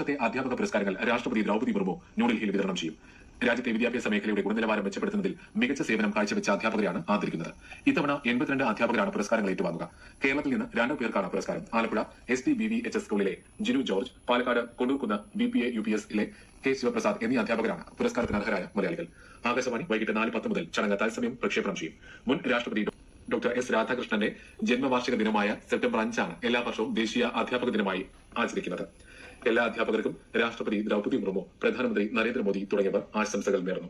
വർഷത്തെ അധ്യാപക പുരസ്കാരങ്ങൾ രാഷ്ട്രപതി ദ്രൗപദി മുർമു ന്യൂഡൽഹിയിൽ വിതരണം ചെയ്യും. രാജ്യത്തെ വിദ്യാഭ്യാസ മേഖലയുടെ ഗുണനിലവാരം മെച്ചപ്പെടുത്തുന്നതിൽ മികച്ച സേവനം കാഴ്ചവെച്ച അധ്യാപകരെയാണ് ആദരിക്കുന്നത്. ഇത്തവണ 82 അധ്യാപകരാണ് പുരസ്കാരങ്ങൾ ഏറ്റുവാങ്ങുക. കേരളത്തിൽ നിന്ന് 2 പേർക്കാണ് പുരസ്കാരം. ആലപ്പുഴ STBVHS സ്കൂളിലെ Jinu George, Palakkad Kondoorkunnu BPA UPS K Sivaprasad എന്നീ അധ്യാപകരാണ് പുരസ്കാരത്തിന് അർഹരായ മലയാളികൾ. ആകാശവാണി വൈകിട്ട് 4:10 മുതൽ ചടങ്ങ് തത്സമയം പ്രക്ഷേപണം ചെയ്യും. മുൻ രാഷ്ട്രപതി ഡോക്ടർ S രാധാകൃഷ്ണന്റെ ജന്മവാർഷിക ദിനമായ സെപ്റ്റംബർ 5 എല്ലാ വർഷവും ദേശീയ അധ്യാപക ദിനമായി ആചരിക്കുന്നത്. എല്ലാ അധ്യാപകർക്കും രാഷ്ട്രപതി ദ്രൗപദി മുർമു, പ്രധാനമന്ത്രി നരേന്ദ്രമോദി തുടങ്ങിയവർ ആശംസകൾ നേർന്നു.